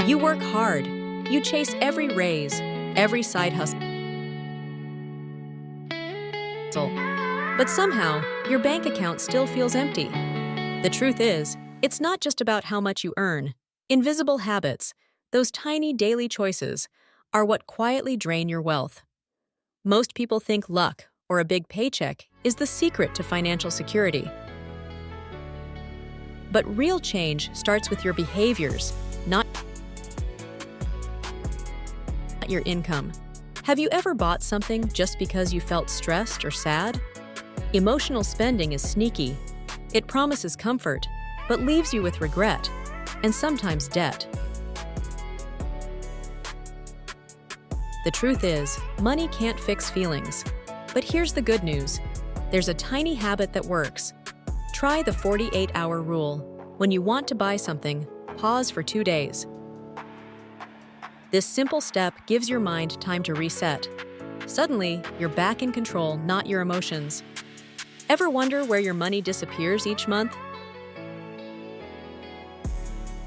You work hard. You chase every raise, every side hustle. But somehow, your bank account still feels empty. The truth is, it's not just about how much you earn. Invisible habits, those tiny daily choices, are what quietly drain your wealth. Most people think luck or a big paycheck is the secret to financial security. But real change starts with your behaviors, not your income. Have you ever bought something just because you felt stressed or sad? Emotional spending is sneaky. It promises comfort, but leaves you with regret, and sometimes debt. The truth is, money can't fix feelings. But here's the good news. There's a tiny habit that works. Try the 48-hour rule. When you want to buy something, pause for 2 days. This simple step gives your mind time to reset. Suddenly, you're back in control, not your emotions. Ever wonder where your money disappears each month?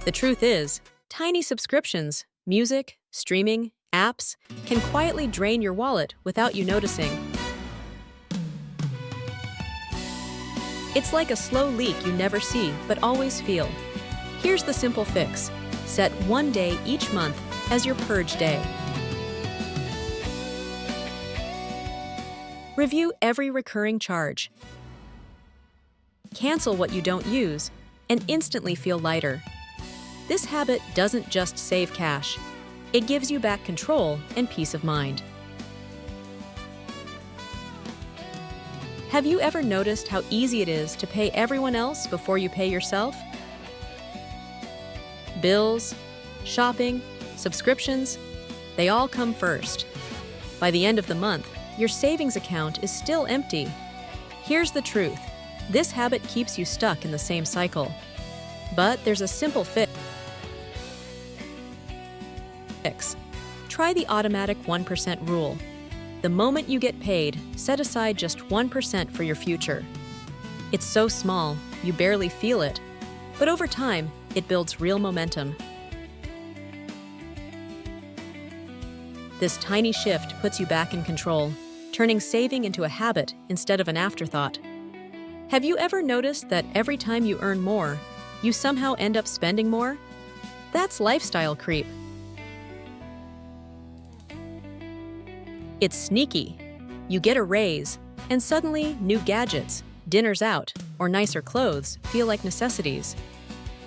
The truth is, tiny subscriptions, music, streaming, apps can quietly drain your wallet without you noticing. It's like a slow leak you never see but always feel. Here's the simple fix. Set one day each month as your purge day. Review every recurring charge. Cancel what you don't use and instantly feel lighter. This habit doesn't just save cash. It gives you back control and peace of mind. Have you ever noticed how easy it is to pay everyone else before you pay yourself? Bills, shopping, subscriptions, they all come first. By the end of the month, your savings account is still empty. Here's the truth. This habit keeps you stuck in the same cycle. But there's a simple fix. Try the automatic 1% rule. The moment you get paid, set aside just 1% for your future. It's so small, you barely feel it. But over time, it builds real momentum. This tiny shift puts you back in control, turning saving into a habit instead of an afterthought. Have you ever noticed that every time you earn more, you somehow end up spending more? That's lifestyle creep. It's sneaky. You get a raise, and suddenly new gadgets, dinners out, or nicer clothes feel like necessities.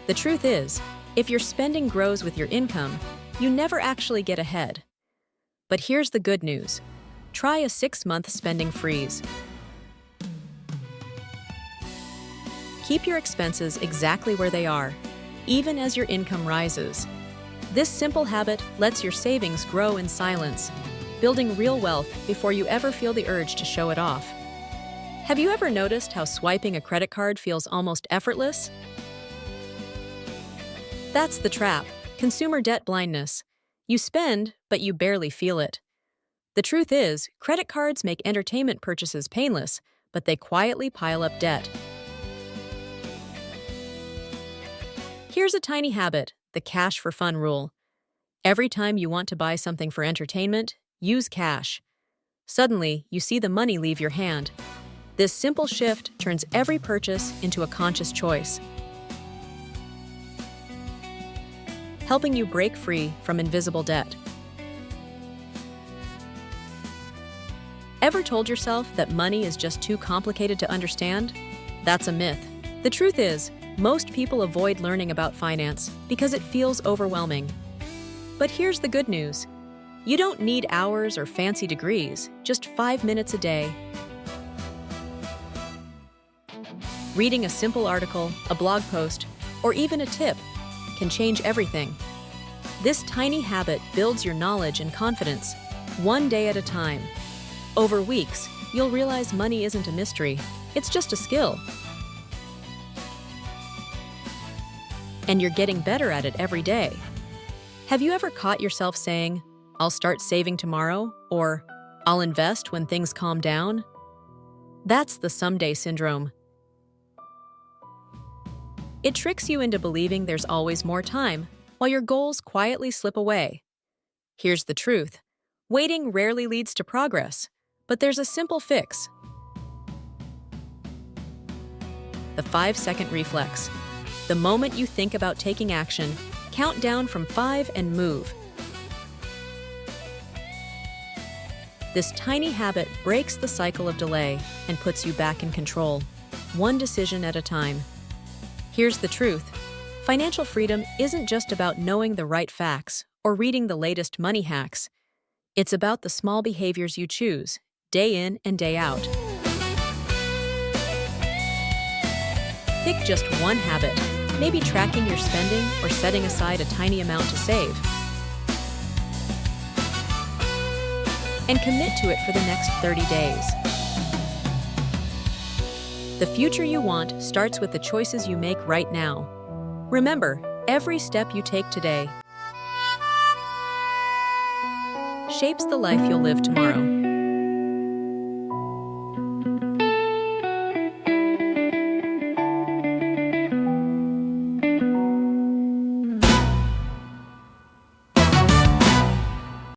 The truth is, if your spending grows with your income, you never actually get ahead. But here's the good news. Try a 6-month spending freeze. Keep your expenses exactly where they are, even as your income rises. This simple habit lets your savings grow in silence, building real wealth before you ever feel the urge to show it off. Have you ever noticed how swiping a credit card feels almost effortless? That's the trap, consumer debt blindness. You spend, but you barely feel it. The truth is, credit cards make entertainment purchases painless, but they quietly pile up debt. Here's a tiny habit, the cash for fun rule. Every time you want to buy something for entertainment, use cash. Suddenly, you see the money leave your hand. This simple shift turns every purchase into a conscious choice, helping you break free from invisible debt. Ever told yourself that money is just too complicated to understand? That's a myth. The truth is, most people avoid learning about finance because it feels overwhelming. But here's the good news. You don't need hours or fancy degrees, just 5 minutes a day. Reading a simple article, a blog post, or even a tip can change everything. This tiny habit builds your knowledge and confidence, one day at a time. Over weeks, you'll realize money isn't a mystery, it's just a skill. And you're getting better at it every day. Have you ever caught yourself saying, "I'll start saving tomorrow," or "I'll invest when things calm down"? That's the someday syndrome. It tricks you into believing there's always more time, while your goals quietly slip away. Here's the truth. Waiting rarely leads to progress, but there's a simple fix. The 5-second reflex. The moment you think about taking action, count down from 5 and move. This tiny habit breaks the cycle of delay and puts you back in control, one decision at a time. Here's the truth. Financial freedom isn't just about knowing the right facts or reading the latest money hacks. It's about the small behaviors you choose, day in and day out. Pick just one habit, maybe tracking your spending or setting aside a tiny amount to save. And commit to it for the next 30 days. The future you want starts with the choices you make right now. Remember, every step you take today shapes the life you'll live tomorrow.